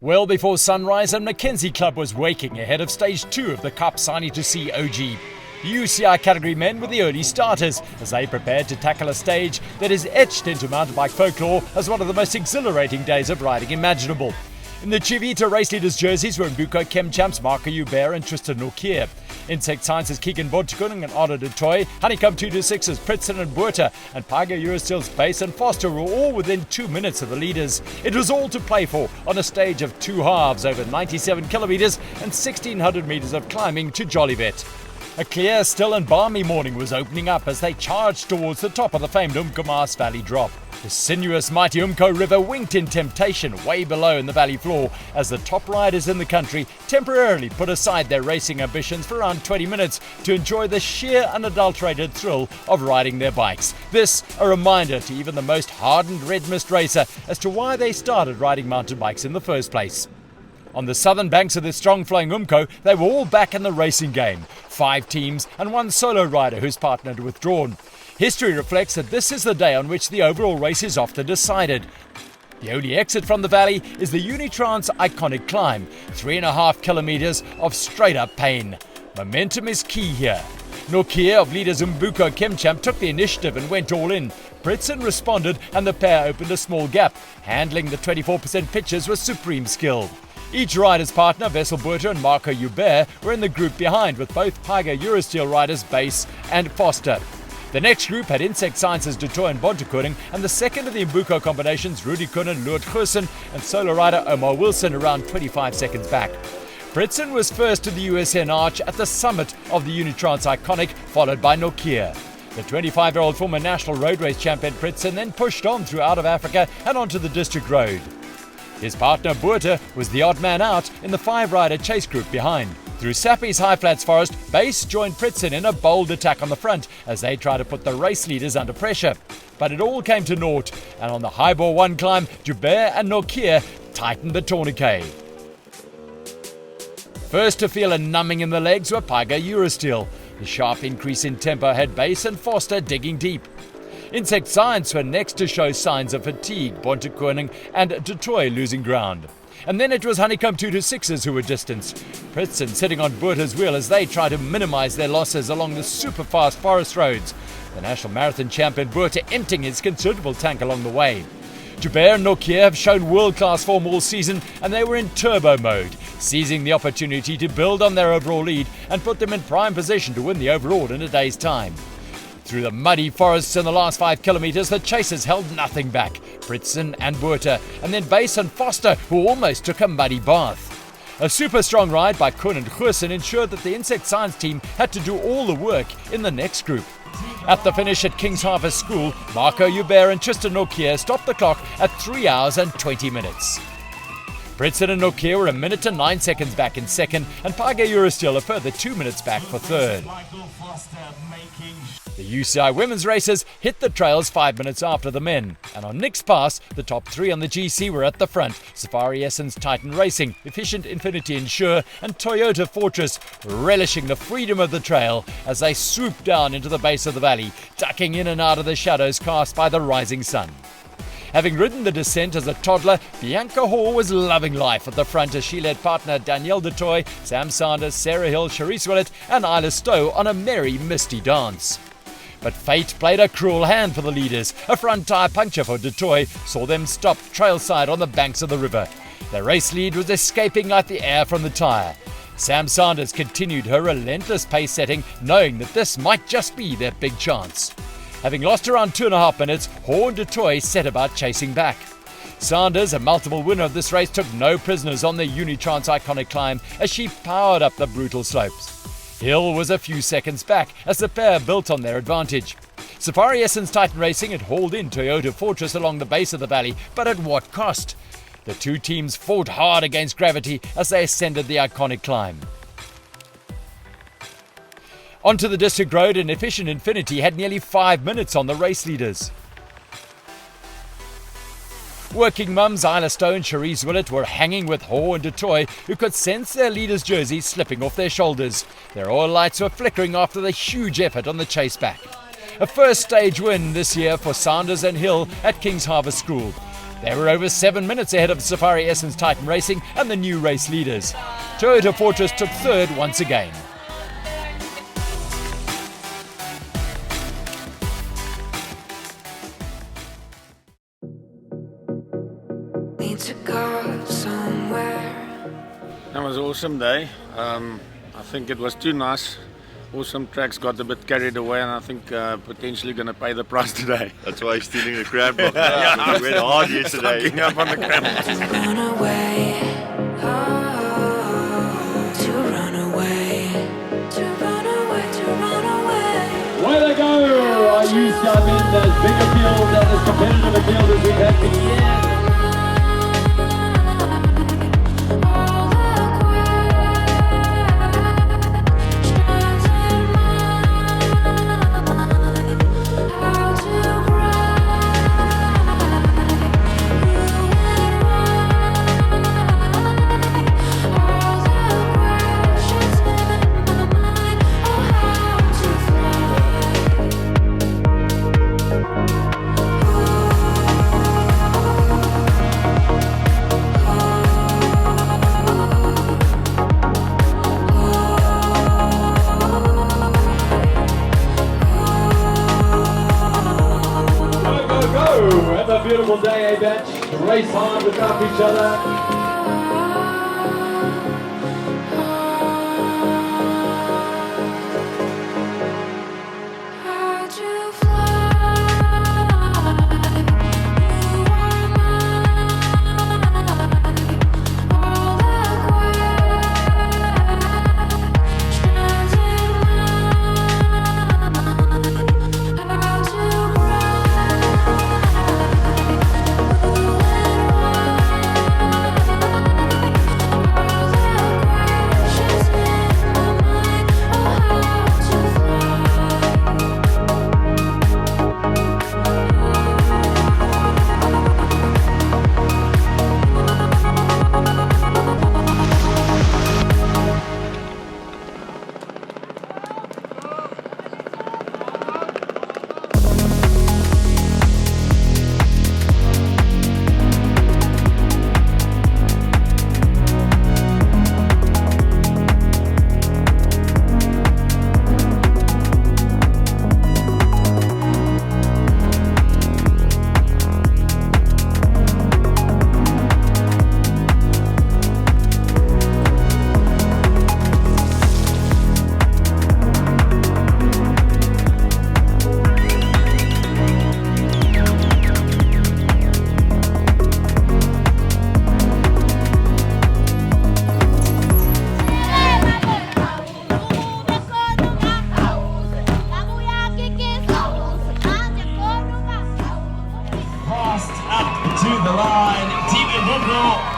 Well before sunrise, and Mackenzie Club was waking ahead of stage 2 of the KAP sani2c OG. The UCI category men were the early starters as they prepared to tackle a stage that is etched into mountain bike folklore as one of the most exhilarating days of riding imaginable. In the Chivita race leaders' jerseys were Mbuko Chem champs Marco Hubert and Tristan Norkier. Insect Science's Keegan Bontekoning and Otto de Toy, Honeycomb 226's Pritson and Buerta, and Pyga Eurostil's Base and Foster were all within 2 minutes of the leaders. It was all to play for on a stage of two halves over 97 kilometres and 1,600 metres of climbing to Jolivet. A clear, still and balmy morning was opening up as they charged towards the top of the famed Umkomaas Valley drop. The sinuous mighty Umko River winked in temptation way below in the valley floor as the top riders in the country temporarily put aside their racing ambitions for around 20 minutes to enjoy the sheer unadulterated thrill of riding their bikes. This a reminder to even the most hardened red mist racer as to why they started riding mountain bikes in the first place. On the southern banks of the strong-flowing Umko, they were all back in the racing game. 5 teams and 1 solo rider whose partner had withdrawn. History reflects that this is the day on which the overall race is often decided. The only exit from the valley is the Unitrans iconic climb, 3.5 kilometres of straight-up pain. Momentum is key here. Norkier of leaders Mbuko Kemchamp took the initiative and went all in. Pritson responded and the pair opened a small gap, handling the 24% pitches with supreme skill. Each rider's partner, Vessel Buerta and Marco Hubert, were in the group behind with both Pyga Eurostil riders Base and Foster. The next group had Insect Science's De Toy and Bontekoning, and the second of the Mbuko combinations, Rudy Kuhn, Loert Goosen, and solo rider Omar Wilson around 25 seconds back. Pritson was first to the USN Arch at the summit of the Unitrans iconic, followed by Norkier. The 25-year-old former national road race champion Pritson then pushed on through out of Africa and onto the district road. His partner Buerta was the odd man out in the 5-rider chase group behind. Through Sappy's high flats forest, Base joined Pritson in a bold attack on the front as they tried to put the race leaders under pressure. But it all came to naught, and on the Highball 1 climb, Hubert and Norkier tightened the tourniquet. First to feel a numbing in the legs were Pyga Eurostil. The sharp increase in tempo had Base and Foster digging deep. Insect Science were next to show signs of fatigue, Bontekoning and De Toy losing ground. And then it was Honeycomb 226's who were distanced. Pritson sitting on Buerta's wheel as they try to minimise their losses along the super-fast forest roads. The national marathon champion Buerta emptying his considerable tank along the way. Hubert and Norkier have shown world-class form all season and they were in turbo mode, seizing the opportunity to build on their overall lead and put them in prime position to win the overall in a day's time. Through the muddy forests in the last 5 kilometres, the chasers held nothing back. Pritson and Buerta, and then Base and Foster, who almost took a muddy bath. A super strong ride by Kuhn and Goosen ensured that the Insect Science team had to do all the work in the next group. At the finish at King's Harvest School, Marco Hubert and Tristan Norkier stopped the clock at 3 hours and 20 minutes. Pritson and Norkier were 1 minute and 9 seconds back in second, and Pyga Eurostil a further 2 minutes back for third. The UCI women's racers hit the trails 5 minutes after the men, and on Nick's Pass, the top 3 on the GC were at the front: Safari Essence Titan Racing, Efficient Infinity Insure, and Toyota Fortress, relishing the freedom of the trail as they swooped down into the base of the valley, ducking in and out of the shadows cast by the rising sun. Having ridden the descent as a toddler, Bianca Hall was loving life at the front as she led partner Danielle De Toy, Sam Sanders, Sarah Hill, Charisse Willett and Isla Stowe on a merry, misty dance. But fate played a cruel hand for the leaders. A front tyre puncture for De Toy saw them stop trailside on the banks of the river. Their race lead was escaping like the air from the tyre. Sam Sanders continued her relentless pace setting, knowing that this might just be their big chance. Having lost around 2.5 minutes, Horn De Toy set about chasing back. Sanders, a multiple winner of this race, took no prisoners on the Unitrans iconic climb as she powered up the brutal slopes. Hill was a few seconds back as the pair built on their advantage. Safari Essence Titan Racing had hauled in Toyota Fortress along the base of the valley, but at what cost? The two teams fought hard against gravity as they ascended the iconic climb. Onto the district road, and Efficient Infinity had nearly 5 minutes on the race leaders. Working mums Isla Stowe and Charisse Willett were hanging with Haw and De Toy, who could sense their leaders' jerseys slipping off their shoulders. Their oil lights were flickering after the huge effort on the chase back. A first stage win this year for Sanders and Hill at King's Harvest School. They were over 7 minutes ahead of Safari Essence Titan Racing and the new race leaders. Toyota Fortress took third once again. That was an awesome day. I think it was too nice. Awesome tracks, got a bit carried away, and I think potentially going to pay the price today. That's why he's stealing the crab box. Yeah, we went hard yesterday. Stocking up on the crab box. Run away, to run away, to run away, to run away. Way to go! Our youth come in as big a field and as competitive a field as we've had for years. Have a beautiful day, bench. Race hard, look after each other. To the line, Team Woodville